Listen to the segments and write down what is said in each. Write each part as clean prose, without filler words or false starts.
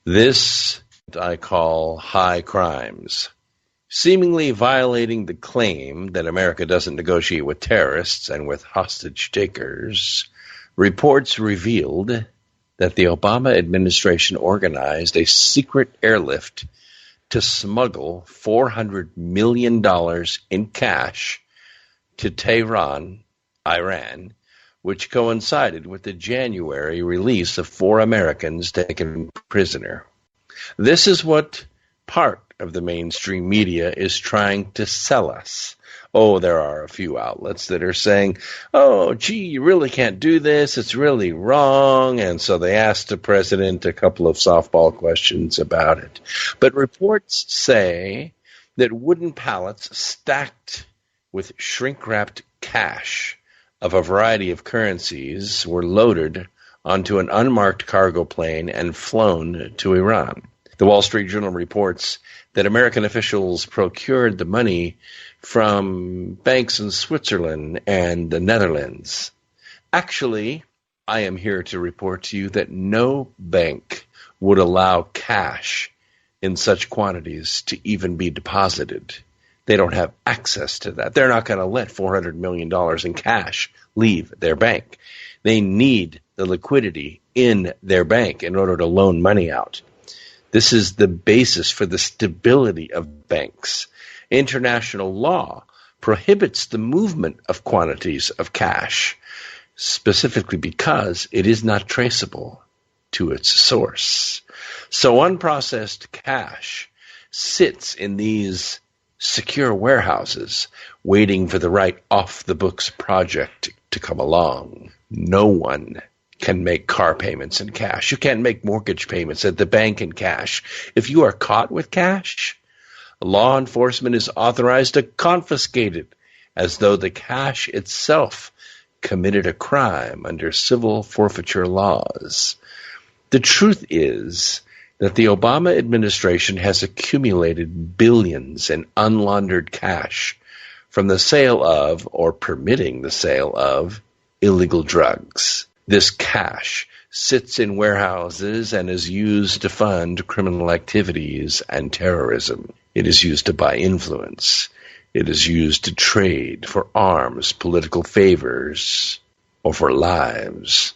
This I call high crimes. Seemingly violating the claim that America doesn't negotiate with terrorists and with hostage takers, reports revealed that the Obama administration organized a secret airlift to smuggle $400 million in cash to Tehran, Iran, which coincided with the January release of 4 Americans taken prisoner. This is what part of the mainstream media is trying to sell us. Oh, there are a few outlets that are saying, oh, gee, you really can't do this. It's really wrong. And so they asked the president a couple of softball questions about it. But reports say that wooden pallets stacked with shrink-wrapped cash of a variety of currencies were loaded onto an unmarked cargo plane and flown to Iran. The Wall Street Journal reports that American officials procured the money from banks in Switzerland and the Netherlands. Actually, I am here to report to you that no bank would allow cash in such quantities to even be deposited. They don't have access to that. They're not going to let $400 million in cash leave their bank. They need the liquidity in their bank in order to loan money out. This is the basis for the stability of banks. International law prohibits the movement of quantities of cash, specifically because it is not traceable to its source. So unprocessed cash sits in these secure warehouses waiting for the right off-the-books project to come along. No one can make car payments in cash. You can't make mortgage payments at the bank in cash. If you are caught with cash, law enforcement is authorized to confiscate it as though the cash itself committed a crime under civil forfeiture laws. The truth is that the Obama administration has accumulated billions in unlaundered cash from the sale of, or permitting the sale of, illegal drugs. This cash sits in warehouses and is used to fund criminal activities and terrorism. It is used to buy influence. It is used to trade for arms, political favors, or for lives.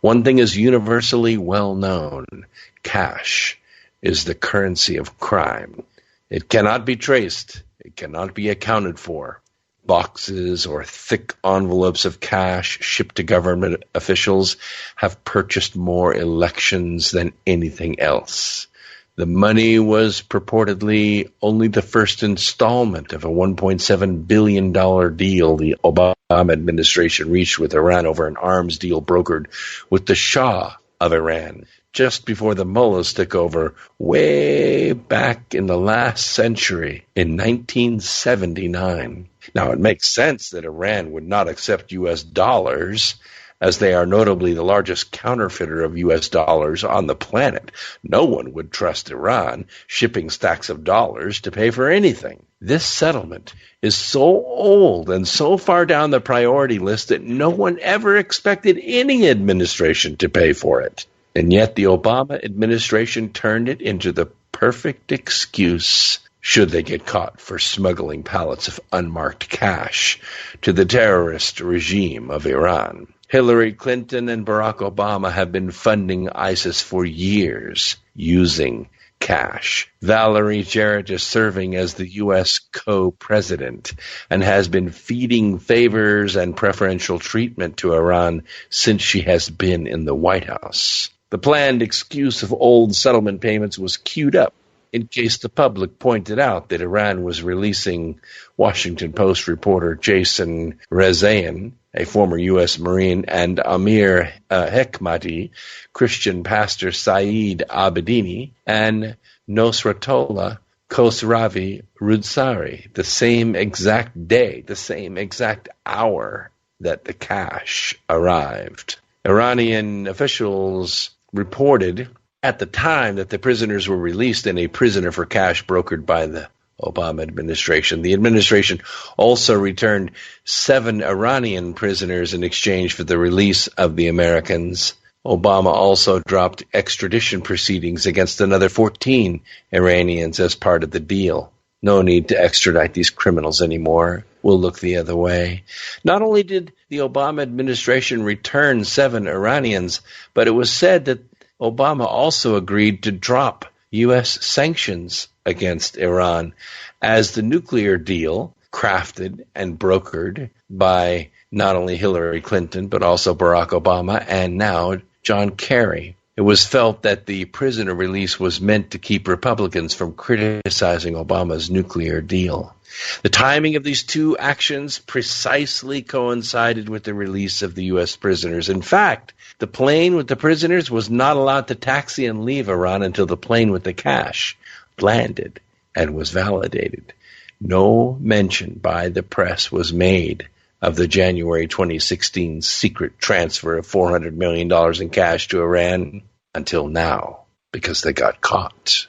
One thing is universally well known. Cash is the currency of crime. It cannot be traced. It cannot be accounted for. Boxes or thick envelopes of cash shipped to government officials have purchased more elections than anything else. The money was purportedly only the first installment of a $1.7 billion deal the Obama administration reached with Iran over an arms deal brokered with the Shah of Iran just before the mullahs took over way back in the last century in 1979. Now, it makes sense that Iran would not accept U.S. dollars, as they are notably the largest counterfeiter of U.S. dollars on the planet. No one would trust Iran shipping stacks of dollars to pay for anything. This settlement is so old and so far down the priority list that no one ever expected any administration to pay for it. And yet the Obama administration turned it into the perfect excuse, should they get caught, for smuggling pallets of unmarked cash to the terrorist regime of Iran. Hillary Clinton and Barack Obama have been funding ISIS for years using cash. Valerie Jarrett is serving as the U.S. co-president and has been feeding favors and preferential treatment to Iran since she has been in the White House. The planned excuse of old settlement payments was queued up in case the public pointed out that Iran was releasing Washington Post reporter Jason Rezaian, a former U.S. Marine, and Amir Hekmati, Christian pastor Saeed Abedini, and Nosratollah Khosravi Roodsari, the same exact day, the same exact hour that the cash arrived. Iranian officials reported at the time that the prisoners were released in a prisoner for cash brokered by the Obama administration. The administration also returned 7 Iranian prisoners in exchange for the release of the Americans. Obama also dropped extradition proceedings against another 14 Iranians as part of the deal. No need to extradite these criminals anymore. We'll look the other way. Not only did the Obama administration return 7 Iranians, but it was said that Obama also agreed to drop U.S. sanctions against Iran as the nuclear deal, crafted and brokered by not only Hillary Clinton, but also Barack Obama and now John Kerry. It was felt that the prisoner release was meant to keep Republicans from criticizing Obama's nuclear deal. The timing of these two actions precisely coincided with the release of the U.S. prisoners. In fact, the plane with the prisoners was not allowed to taxi and leave Iran until the plane with the cash landed and was validated. No mention by the press was made of the January 2016 secret transfer of $400 million in cash to Iran until now, because they got caught.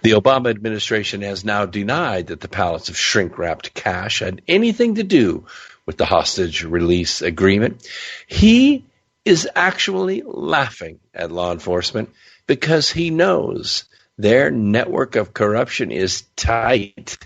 The Obama administration has now denied that the pallets of shrink-wrapped cash had anything to do with the hostage release agreement. He is actually laughing at law enforcement because he knows their network of corruption is tight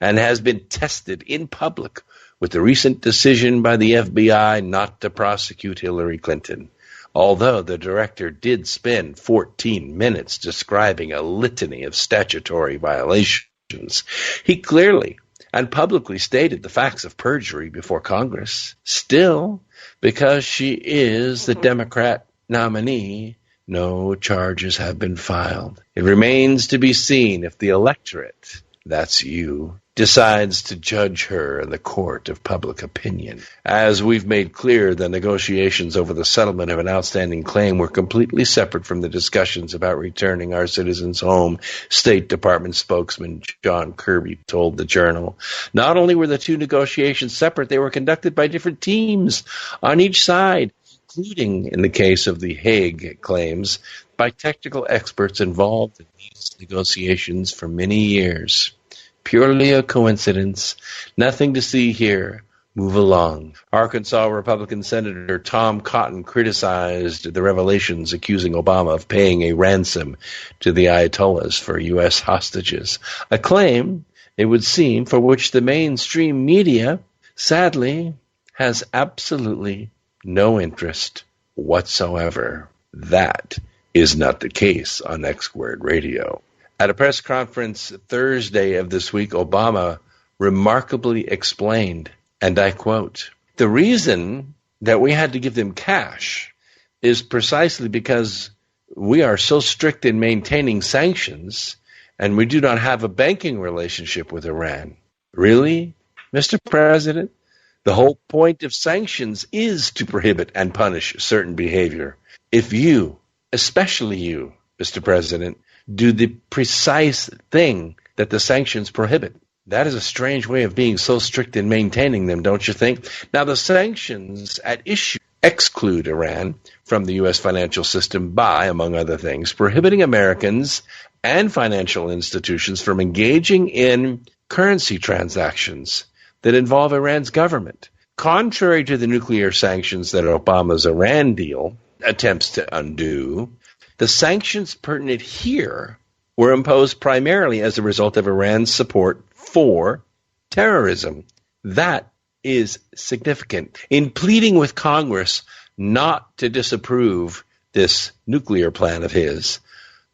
and has been tested in public with the recent decision by the FBI not to prosecute Hillary Clinton. Although the director did spend 14 minutes describing a litany of statutory violations, he clearly and publicly stated the facts of perjury before Congress. Still, because she is the Democrat nominee, no charges have been filed. It remains to be seen if the electorate, that's you, decides to judge her in the court of public opinion. As we've made clear, the negotiations over the settlement of an outstanding claim were completely separate from the discussions about returning our citizens home, State Department spokesman John Kirby told the Journal. Not only were the two negotiations separate, they were conducted by different teams on each side, including, in the case of the Hague claims, by technical experts involved in these negotiations for many years. Purely a coincidence. Nothing to see here. Move along. Arkansas Republican Senator Tom Cotton criticized the revelations accusing Obama of paying a ransom to the Ayatollahs for U.S. hostages, a claim, it would seem, for which the mainstream media, sadly, has absolutely no interest whatsoever. That is not the case on X Squared Radio. At a press conference Thursday of this week, Obama remarkably explained, and I quote, "The reason that we had to give them cash is precisely because we are so strict in maintaining sanctions and we do not have a banking relationship with Iran." Really, Mr. President? The whole point of sanctions is to prohibit and punish certain behavior. If you, especially you, Mr. President, do the precise thing that the sanctions prohibit, that is a strange way of being so strict in maintaining them, don't you think? Now, the sanctions at issue exclude Iran from the U.S. financial system by, among other things, prohibiting Americans and financial institutions from engaging in currency transactions that involve Iran's government. Contrary to the nuclear sanctions that Obama's Iran deal attempts to undo, the sanctions pertinent here were imposed primarily as a result of Iran's support for terrorism. That is significant. In pleading with Congress not to disapprove this nuclear plan of his,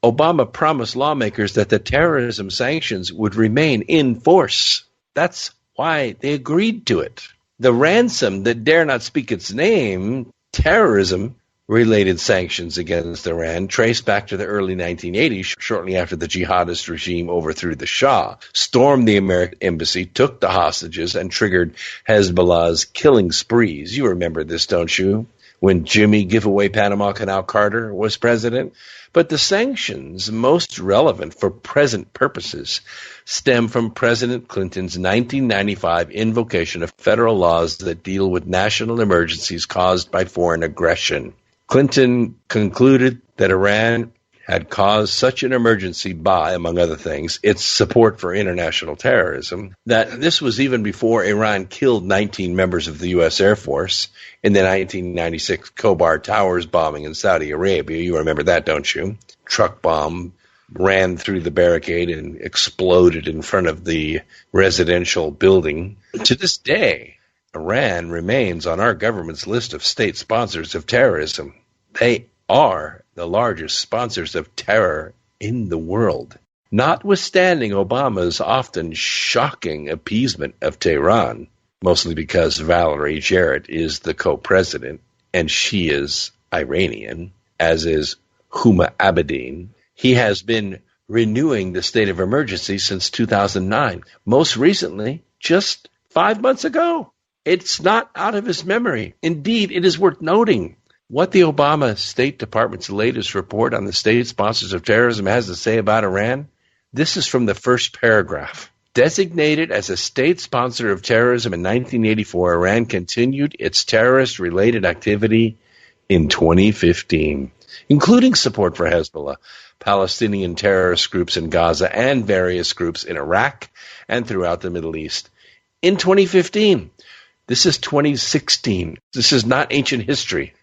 Obama promised lawmakers that the terrorism sanctions would remain in force. That's why they agreed to it. The ransom that dare not speak its name, terrorism-related sanctions against Iran, trace back to the early 1980s, shortly after the jihadist regime overthrew the Shah, stormed the American embassy, took the hostages, and triggered Hezbollah's killing sprees. You remember this, don't you? When Jimmy Giveaway Panama Canal Carter was president. But the sanctions most relevant for present purposes stem from President Clinton's 1995 invocation of federal laws that deal with national emergencies caused by foreign aggression. Clinton concluded that Iran had caused such an emergency by, among other things, its support for international terrorism, that this was even before Iran killed 19 members of the U.S. Air Force in the 1996 Khobar Towers bombing in Saudi Arabia. You remember that, don't you? Truck bomb ran through the barricade and exploded in front of the residential building. To this day, Iran remains on our government's list of state sponsors of terrorism. They are the largest sponsors of terror in the world. Notwithstanding Obama's often shocking appeasement of Tehran, mostly because Valerie Jarrett is the co-president and she is Iranian, as is Huma Abedin, he has been renewing the state of emergency since 2009, most recently just 5 months ago. It's not out of his memory. Indeed, it is worth noting what the Obama State Department's latest report on the state sponsors of terrorism has to say about Iran. This is from the first paragraph. Designated as a state sponsor of terrorism in 1984, Iran continued its terrorist-related activity in 2015, including support for Hezbollah, Palestinian terrorist groups in Gaza, and various groups in Iraq and throughout the Middle East. In 2015, this is 2016. This is not ancient history.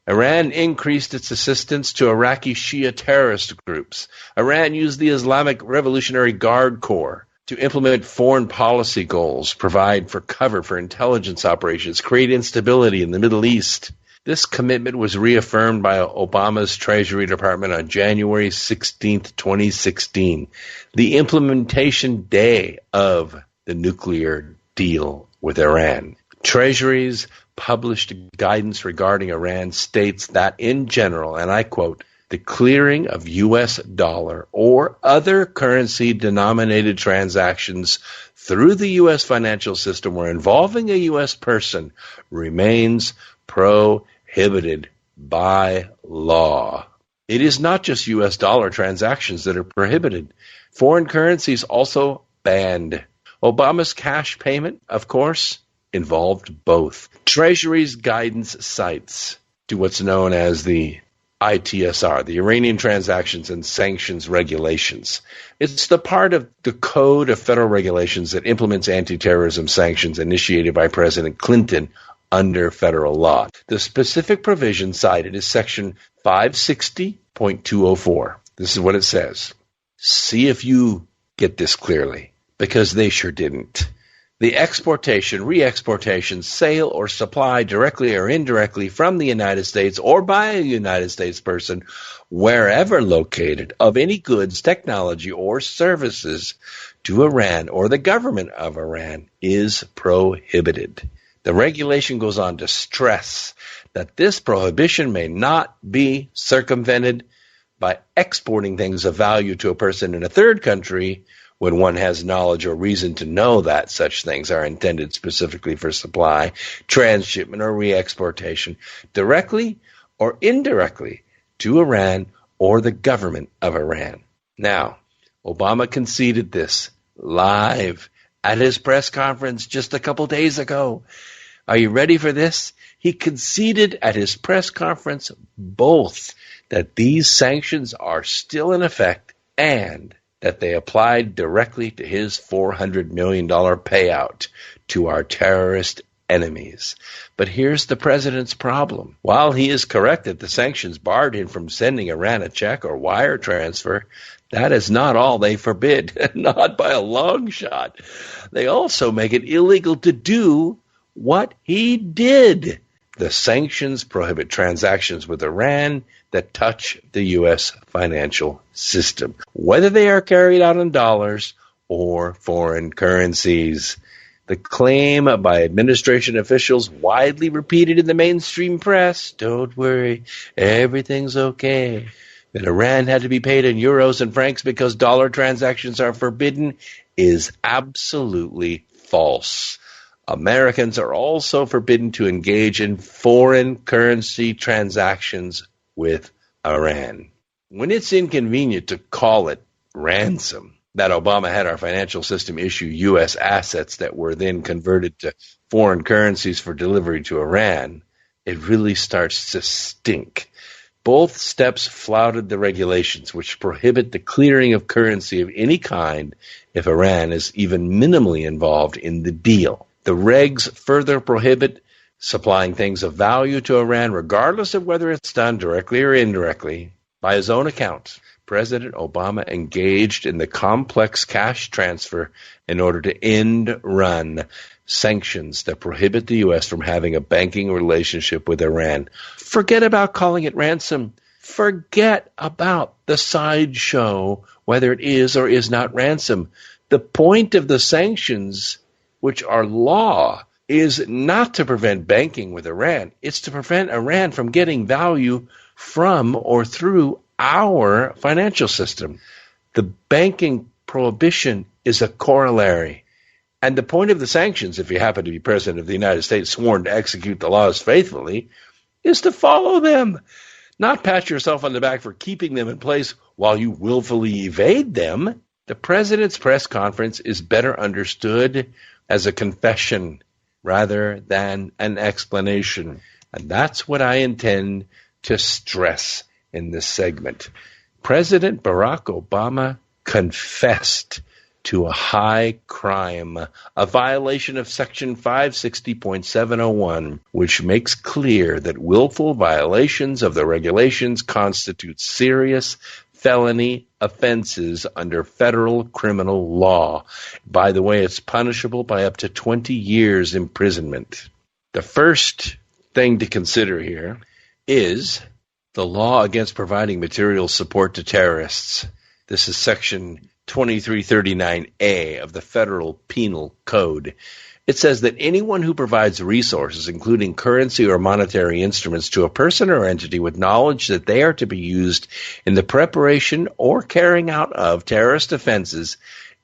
Iran increased its assistance to Iraqi Shia terrorist groups. Iran used the Islamic Revolutionary Guard Corps to implement foreign policy goals, provide for cover for intelligence operations, create instability in the Middle East. This commitment was reaffirmed by Obama's Treasury Department on January 16, 2016, the implementation day of the nuclear deal with Iran. Treasury's published guidance regarding Iran states that, in general, and I quote, the clearing of U.S. dollar or other currency-denominated transactions through the U.S. financial system or involving a U.S. person remains prohibited by law. It is not just U.S. dollar transactions that are prohibited. Foreign currencies also banned. Obama's cash payment, of course, involved both. Treasury's guidance cites to what's known as the ITSR, the Iranian Transactions and Sanctions Regulations. It's the part of the Code of Federal Regulations that implements anti-terrorism sanctions initiated by President Clinton under federal law. The specific provision cited is Section 560.204. This is what it says. See if you get this clearly, because they sure didn't. The exportation, re-exportation, sale, or supply directly or indirectly from the United States or by a United States person, wherever located, of any goods, technology, or services to Iran or the government of Iran is prohibited. The regulation goes on to stress that this prohibition may not be circumvented by exporting things of value to a person in a third country when one has knowledge or reason to know that such things are intended specifically for supply, transshipment, or re-exportation, directly or indirectly to Iran or the government of Iran. Now, Obama conceded this live at his press conference just a couple days ago. Are you ready for this? He conceded at his press conference both that these sanctions are still in effect and that they applied directly to his $400 million payout to our terrorist enemies. But here's the president's problem. While he is correct that the sanctions barred him from sending Iran a check or wire transfer, that is not all they forbid, not by a long shot. They also make it illegal to do what he did. The sanctions prohibit transactions with Iran that touch the U.S. financial system, whether they are carried out in dollars or foreign currencies. The claim by administration officials widely repeated in the mainstream press, don't worry, everything's okay, that Iran had to be paid in euros and francs because dollar transactions are forbidden, is absolutely false. Americans are also forbidden to engage in foreign currency transactions with Iran. When it's inconvenient to call it ransom, that Obama had our financial system issue U.S. assets that were then converted to foreign currencies for delivery to Iran, it really starts to stink. Both steps flouted the regulations, which prohibit the clearing of currency of any kind if Iran is even minimally involved in the deal. The regs further prohibit supplying things of value to Iran, regardless of whether it's done directly or indirectly. By his own account, President Obama engaged in the complex cash transfer in order to end-run sanctions that prohibit the U.S. from having a banking relationship with Iran. Forget about calling it ransom. Forget about the sideshow, whether it is or is not ransom. The point of the sanctions, which are law, is not to prevent banking with Iran. It's to prevent Iran from getting value from or through our financial system. The banking prohibition is a corollary. And the point of the sanctions, if you happen to be President of the United States sworn to execute the laws faithfully, is to follow them, not pat yourself on the back for keeping them in place while you willfully evade them. The President's press conference is better understood as a confession rather than an explanation. And that's what I intend to stress in this segment. President Barack Obama confessed to a high crime, a violation of Section 560.701, which makes clear that willful violations of the regulations constitute serious felony offenses under federal criminal law. By the way, it's punishable by up to 20 years imprisonment. The first thing to consider here is the law against providing material support to terrorists. This is Section 2339A of the Federal Penal Code. It says that anyone who provides resources, including currency or monetary instruments, to a person or entity with knowledge that they are to be used in the preparation or carrying out of terrorist offenses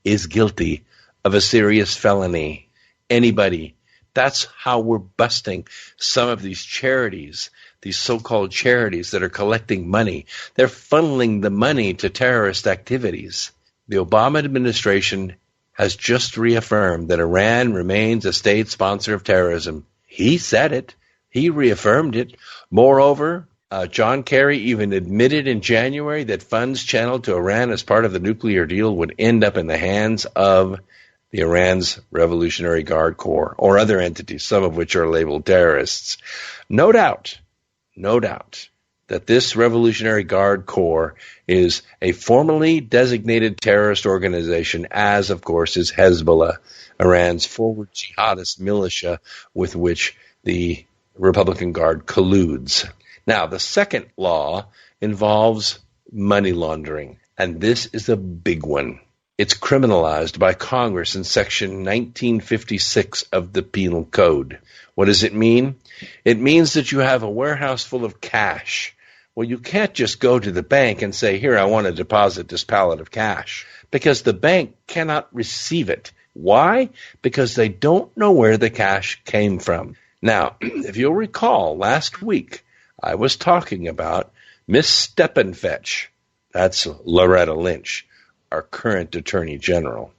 is guilty of a serious felony. Anybody. That's how we're busting some of these charities, these so-called charities that are collecting money. They're funneling the money to terrorist activities. The Obama administration has just reaffirmed that Iran remains a state sponsor of terrorism. He said it. He reaffirmed it. Moreover, John Kerry even admitted in January that funds channeled to Iran as part of the nuclear deal would end up in the hands of the Iran's Revolutionary Guard Corps or other entities, some of which are labeled terrorists. No doubt that this Revolutionary Guard Corps is a formally designated terrorist organization, as, of course, is Hezbollah, Iran's forward jihadist militia with which the Republican Guard colludes. Now, the second law involves money laundering, and this is a big one. It's criminalized by Congress in Section 1956 of the Penal Code. What does it mean? It means that you have a warehouse full of cash. Well, you can't just go to the bank and say, here, I want to deposit this pallet of cash, because the bank cannot receive it. Why? Because they don't know where the cash came from. Now, if you'll recall, last week I was talking about Miss Steppenfetch. That's Loretta Lynch, our current Attorney General.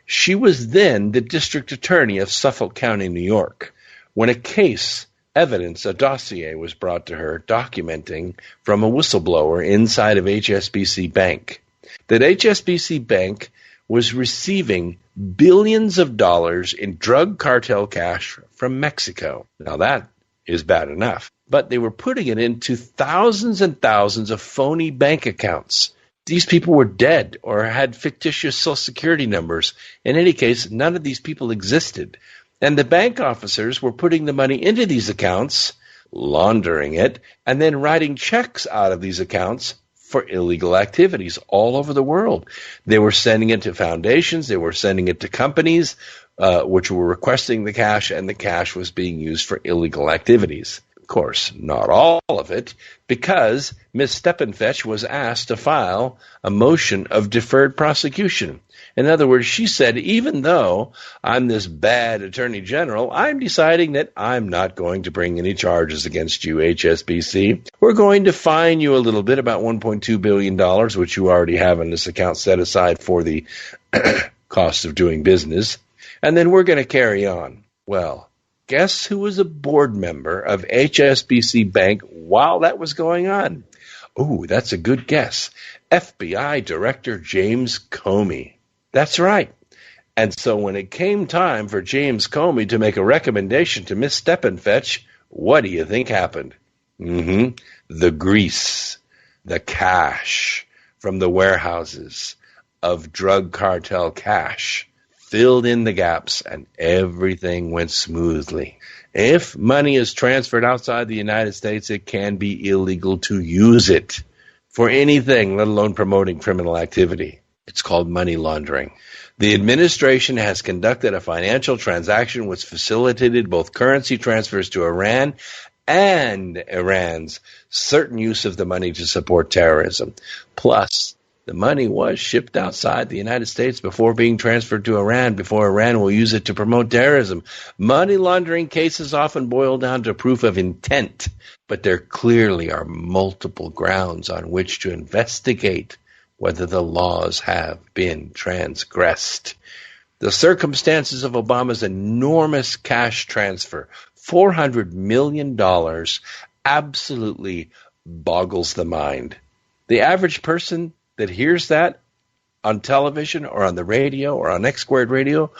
She was then the District Attorney of Suffolk County, New York, when a dossier was brought to her documenting from a whistleblower inside of HSBC Bank that HSBC Bank was receiving billions of dollars in drug cartel cash from Mexico. Now that is bad enough, but they were putting it into thousands and thousands of phony bank accounts. These people were dead or had fictitious Social Security numbers. In any case, none of these people existed. And the bank officers were putting the money into these accounts, laundering it, and then writing checks out of these accounts for illegal activities all over the world. They were sending it to foundations. They were sending it to companies which were requesting the cash, and the cash was being used for illegal activities. Of course, not all of it, because Ms. Steppenfetch was asked to file a motion of deferred prosecution. In other words, she said, even though I'm this bad Attorney General, I'm deciding that I'm not going to bring any charges against you, HSBC. We're going to fine you a little bit, about $1.2 billion, which you already have in this account set aside for the cost of doing business. And then we're going to carry on. Well, guess who was a board member of HSBC Bank while that was going on? Oh, that's a good guess. FBI Director James Comey. That's right. And so when it came time for James Comey to make a recommendation to Miss Steppenfetch, what do you think happened? The grease, the cash from the warehouses of drug cartel cash filled in the gaps, and everything went smoothly. If money is transferred outside the United States, it can be illegal to use it for anything, let alone promoting criminal activity. It's called money laundering. The administration has conducted a financial transaction which facilitated both currency transfers to Iran and Iran's certain use of the money to support terrorism. Plus, the money was shipped outside the United States before being transferred to Iran, before Iran will use it to promote terrorism. Money laundering cases often boil down to proof of intent, but there clearly are multiple grounds on which to investigate whether the laws have been transgressed. The circumstances of Obama's enormous cash transfer, $400 million, absolutely boggles the mind. The average person that hears that on television or on the radio or on X Squared Radio,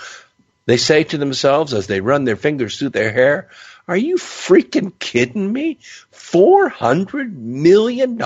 they say to themselves as they run their fingers through their hair, are you freaking kidding me? $400 million?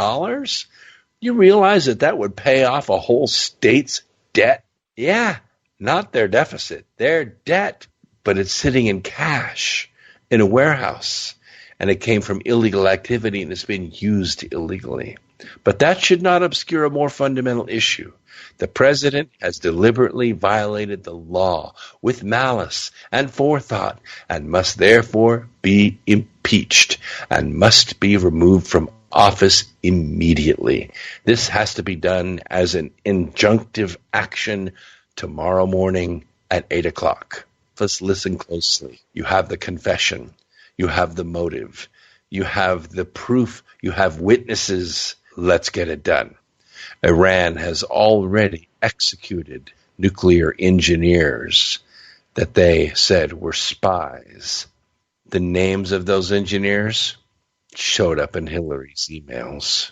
You realize that would pay off a whole state's debt? Yeah, not their deficit, their debt. But it's sitting in cash in a warehouse, and it came from illegal activity and it's been used illegally. But that should not obscure a more fundamental issue. The president has deliberately violated the law with malice and forethought and must therefore be impeached and must be removed from office immediately. This has to be done as an injunctive action tomorrow morning at 8 o'clock. Let's listen closely. You have the confession. You have the motive. You have the proof. You have witnesses. Let's get it done. Iran has already executed nuclear engineers that they said were spies. The names of those engineers showed up in Hillary's emails.